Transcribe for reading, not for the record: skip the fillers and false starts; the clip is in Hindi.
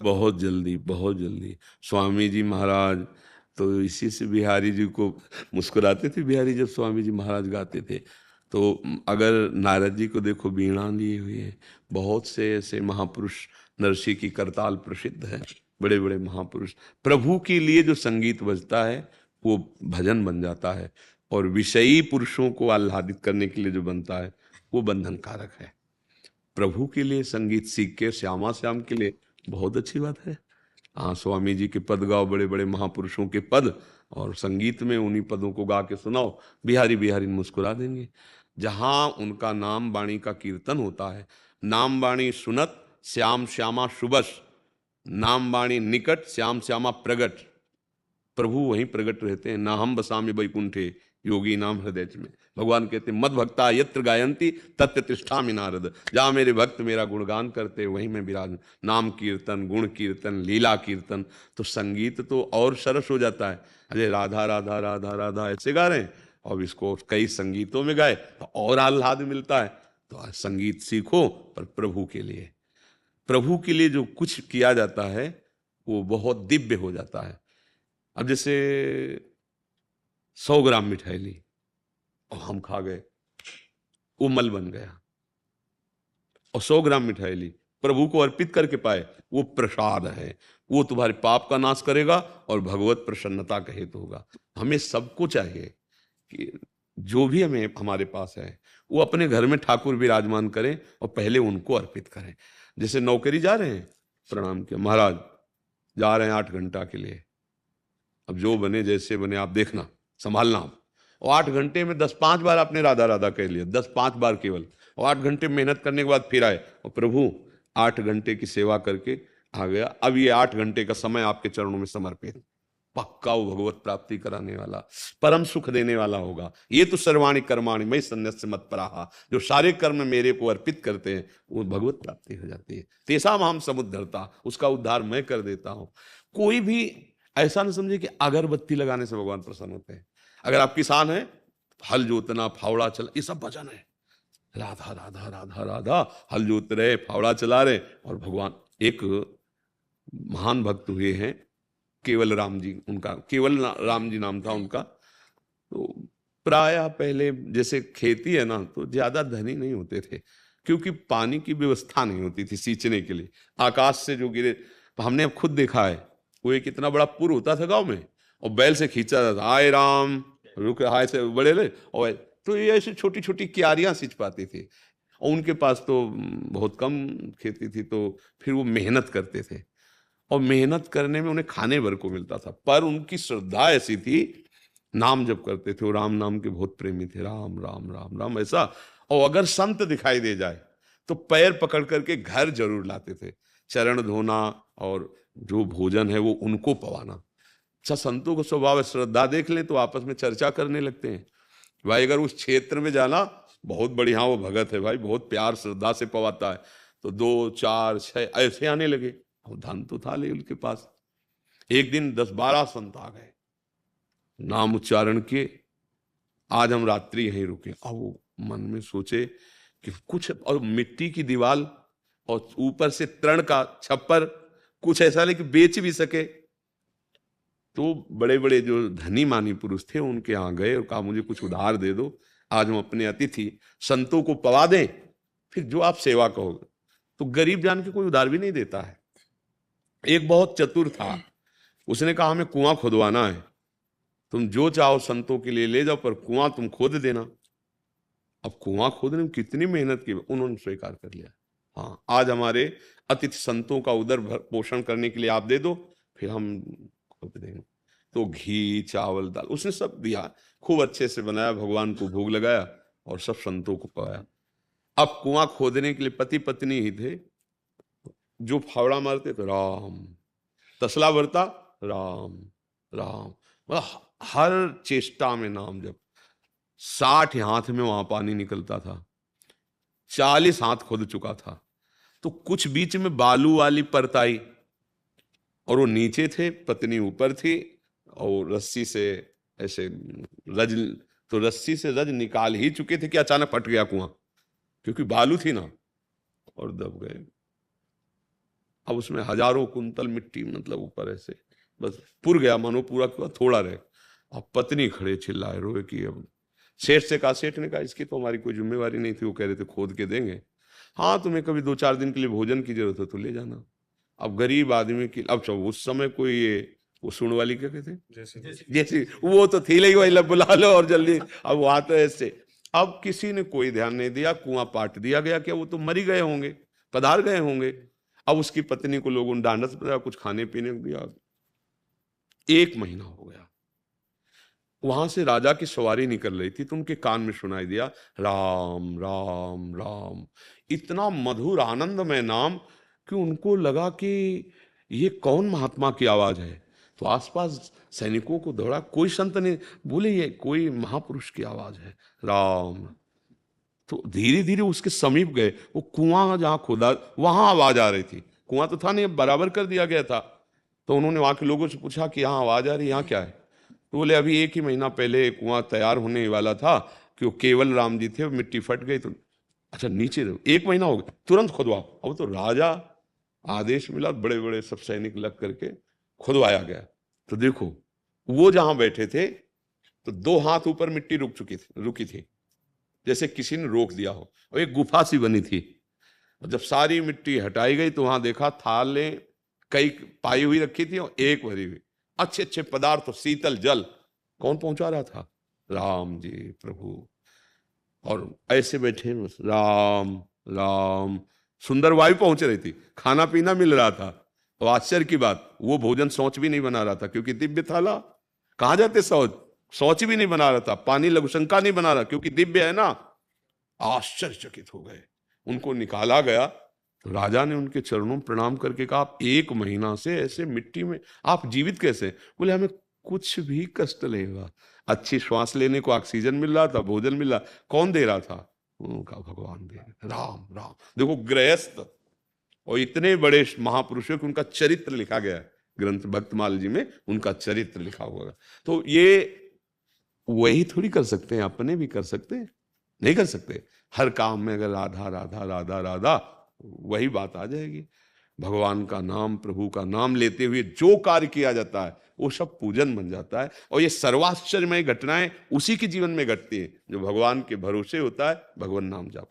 बहुत जल्दी, बहुत जल्दी। स्वामी जी महाराज तो इसी से बिहारी जी को मुस्कुराते थे। बिहारी जब स्वामी जी महाराज गाते थे तो अगर नारद जी को देखो वीणा लिए हुए हैं। बहुत से ऐसे महापुरुष, नरसी की करताल प्रसिद्ध है, बड़े बड़े महापुरुष। प्रभु के लिए जो संगीत बजता है वो भजन बन जाता है, और विषयी पुरुषों को आह्लादित करने के लिए जो बनता है वो बंधन कारक है। प्रभु के लिए संगीत सीख के श्यामा श्याम के लिए बहुत अच्छी बात है। हाँ, स्वामी जी के पद गाओ, बड़े बड़े महापुरुषों के पद, और संगीत में उन्हीं पदों को गा के सुनाओ, बिहारी बिहारी मुस्कुरा देंगे। जहां उनका नाम वाणी का कीर्तन होता है, नाम वाणी सुनत श्याम श्यामा शुभस, नाम वाणी निकट श्याम श्यामा प्रगट, प्रभु वहीं प्रकट रहते हैं। ना हम बसामि वैकुंठे योगी नाम हृदय में। भगवान कहते हैं मद भक्ता यत्र गायंती तत्र तिष्ठामि नारद। जहाँ मेरे भक्त मेरा गुणगान करते वहीं मैं विराज। नाम कीर्तन, गुण कीर्तन, लीला कीर्तन, तो संगीत तो और सरस हो जाता है। अरे राधा राधा राधा राधा ऐसे गा रहे हैं, और इसको कई संगीतों में गाए तो और आह्लाद मिलता है। तो संगीत सीखो पर प्रभु के लिए। प्रभु के लिए जो कुछ किया जाता है वो बहुत दिव्य हो जाता है। अब जैसे 100 ग्राम मिठाई ली और हम खा गए, वो मल बन गया। और 100 ग्राम मिठाई ली, प्रभु को अर्पित करके पाए, वो प्रसाद है। वो तुम्हारे पाप का नाश करेगा और भगवत प्रसन्नता का हेतु होगा। हमें सबको चाहिए कि जो भी हमें हमारे पास है वो अपने घर में ठाकुर विराजमान करें और पहले उनको अर्पित करें। जैसे नौकरी जा रहे हैं, प्रणाम किया, महाराज जा रहे हैं 8 घंटा के लिए, अब जो बने जैसे बने आप देखना, संभालना आप। और 8 घंटे में 10 5 बार आपने राधा राधा कह लिया, 10 5 बार केवल, और 8 घंटे मेहनत करने के बाद फिर आए और प्रभु 8 घंटे की सेवा करके आ गया, अब ये 8 घंटे का समय आपके चरणों में समर्पित। पक्का वो भगवत प्राप्ति कराने वाला, परम सुख देने वाला होगा। ये तो सर्वाणी कर्माणि मयि सन्न्यस्य मत्पराः, जो सारे कर्म मेरे को अर्पित करते हैं वो भगवत प्राप्ति हो जाती है। तेषाम् अहं समुद्धरता, उसका उद्धार मैं कर देता हूं। कोई भी ऐसा न समझे कि अगरबत्ती लगाने से भगवान प्रसन्न होते हैं। अगर आप किसान हैं, हल जोतना, फावड़ा चला, ये सब भजन है। राधा राधा राधा राधा, हल जोत रहे, फावड़ा चला रहे, और भगवान। एक महान भक्त हुए हैं केवल राम जी, उनका केवल राम जी नाम था उनका। तो प्रायः पहले जैसे खेती है ना, तो ज्यादा धनी नहीं होते थे, क्योंकि पानी की व्यवस्था नहीं होती थी सींचने के लिए, आकाश से जो गिरे। हमने अब खुद देखा है, वो एक इतना बड़ा पुर होता था गांव में, और बैल से खींचा जाता, आए राम रुक, हाय से बड़े ले, और तो ये ऐसी छोटी छोटी क्यारियां सींच पाती थी। और उनके पास तो बहुत कम खेती थी, तो फिर वो मेहनत करते थे, और मेहनत करने में उन्हें खाने भर को मिलता था, पर उनकी श्रद्धा ऐसी थी, नाम जब करते थे, वो राम नाम के बहुत प्रेमी थे, राम राम राम राम ऐसा। और अगर संत दिखाई दे जाए तो पैर पकड़ करके घर जरूर लाते थे, चरण धोना और जो भोजन है वो उनको पवाना। अच्छा, संतों का स्वभाव है, श्रद्धा देख लें तो आपस में चर्चा करने लगते हैं। भाई अगर उस क्षेत्र में जाना, बहुत बढ़िया वो भगत है भाई, बहुत प्यार श्रद्धा से पवाता है, तो 2 4 6 ऐसे आने लगे। और धन तो था ले उनके पास। एक दिन 10 12 संत आ गए, नाम उच्चारण किए, आज हम रात्रि यहीं रुके। अब वो मन में सोचे कि कुछ, और मिट्टी की दीवार और ऊपर से तरण का छप्पर, कुछ ऐसा ले कि बेच भी सके। तो बड़े बड़े जो धनी मानी पुरुष थे उनके यहाँ गए और कहा मुझे कुछ उधार दे दो, आज हम अपने अतिथि संतों को पवा दें, फिर जो आप सेवा कहोगे। तो गरीब जान के कोई उधार भी नहीं देता है। एक बहुत चतुर था, उसने कहा हमें कुआं खुदवाना है, तुम जो चाहो संतों के लिए ले जाओ, पर कुआं तुम खोद देना। अब कुआं खोदने में कितनी मेहनत की, उन्होंने स्वीकार कर लिया। हाँ, आज हमारे अतिथि संतों का उदर पोषण करने के लिए आप दे दो, फिर हम खोद देंगे। तो घी चावल दाल उसने सब दिया, खूब अच्छे से बनाया, भगवान को भोग लगाया और सब संतों को पकाया। अब कुआं खोदने के लिए पति पत्नी ही थे, जो फावड़ा मारते तो राम, तसला भरता राम राम, मतलब हर चेष्टा में नाम जप। 60 हाथ में वहां पानी निकलता था, 40 हाथ खुद चुका था। तो कुछ बीच में बालू वाली परत आई, और वो नीचे थे, पत्नी ऊपर थी, और रस्सी से ऐसे रज, तो रस्सी से रज निकाल ही चुके थे कि अचानक फट गया कुआं, क्योंकि बालू थी ना, और दब गए। अब उसमें हजारों कुंतल मिट्टी, मतलब ऊपर ऐसे बस पुर गया, मानो पूरा थोड़ा रहे। अब पत्नी खड़े चिल्लाए रोए कि अब सेठ से कहा, सेठ ने कहा इसकी तो हमारी कोई जिम्मेवारी नहीं थी, वो कह रहे थे खोद के देंगे। हाँ तुम्हें कभी 2-4 दिन के लिए भोजन की जरूरत हो तो ले जाना। अब गरीब आदमी की, अब उस समय कोई ये वो सुन वाली क्या कहते हैं, जैसे वो तो थी ही वही, बुला लो और जल्दी। अब वहां तो ऐसे, अब किसी ने कोई ध्यान नहीं दिया, कुआं पाट दिया गया, क्या वो तो मरी गए होंगे, पधार गए होंगे। अब उसकी पत्नी को लोगों ने डांडस बनाया, कुछ खाने पीने को दिया। 1 महीना हो गया, वहां से राजा की सवारी निकल रही थी तो उनके कान में सुनाई दिया राम राम राम, इतना मधुर आनंदमय नाम कि उनको लगा कि ये कौन महात्मा की आवाज है। तो आसपास सैनिकों को दौड़ा, कोई संत नहीं, बोले ये कोई महापुरुष की आवाज है, राम। तो धीरे धीरे उसके समीप गए, वो कुआं जहां खोदा वहां आवाज आ रही थी, कुआं तो था नहीं, बराबर कर दिया गया था। तो उन्होंने वहां के लोगों से पूछा कि यहाँ आवाज आ रही, यहाँ क्या है? तो बोले अभी 1 ही महीना पहले कुआं तैयार होने वाला था कि वो केवल राम जी थे, मिट्टी फट गई तो अच्छा नीचे 1 महीना हो गया, तुरंत खुदवाओ। अब तो राजा आदेश मिला, बड़े बड़े सब सैनिक लग करके खुदवाया गया। तो देखो वो जहां बैठे थे तो 2 हाथ ऊपर मिट्टी रुकी थी, जैसे किसी ने रोक दिया हो, और एक गुफा सी बनी थी। और जब सारी मिट्टी हटाई गई तो वहां देखा थाले कई पाई हुई रखी थी और एक भरी हुई, अच्छे अच्छे पदार्थ, शीतल जल। कौन पहुंचा रहा था? राम जी प्रभु। और ऐसे बैठे राम राम, सुंदर वायु पहुंच रही थी, खाना पीना मिल रहा था। और आश्चर्य की बात, वो भोजन शौच भी नहीं बना रहा था, क्योंकि दिव्य थाला। कहां जाते शौच? शौच भी नहीं बना रहा था, पानी लघुशंका नहीं बना रहा, क्योंकि दिव्य है ना। आश्चर्यचकित हो गए, उनको निकाला गया तो राजा ने उनके चरणों में प्रणाम करके कहा, आप 1 महीना से ऐसे मिट्टी में आप जीवित कैसे? बोले हमें कुछ भी कष्ट नहीं हुआ, अच्छी श्वास लेने को ऑक्सीजन मिल रहा था, भोजन मिल रहा। कौन दे रहा था? उनका भगवान दे रहा। राम राम। देखो गृहस्थ और इतने बड़े महापुरुषों कि उनका चरित्र लिखा गया है ग्रंथ भक्तमाल जी में, उनका चरित्र लिखा हुआ। तो ये वही थोड़ी कर सकते हैं, अपने भी कर सकते हैं? नहीं कर सकते। हर काम में अगर राधा राधा राधा राधा, वही बात आ जाएगी। भगवान का नाम, प्रभु का नाम लेते हुए जो कार्य किया जाता है वो सब पूजन बन जाता है। और ये सर्वाश्चर्यमय घटनाएं उसी के जीवन में घटती हैं जो भगवान के भरोसे होता है, भगवान नाम जाप।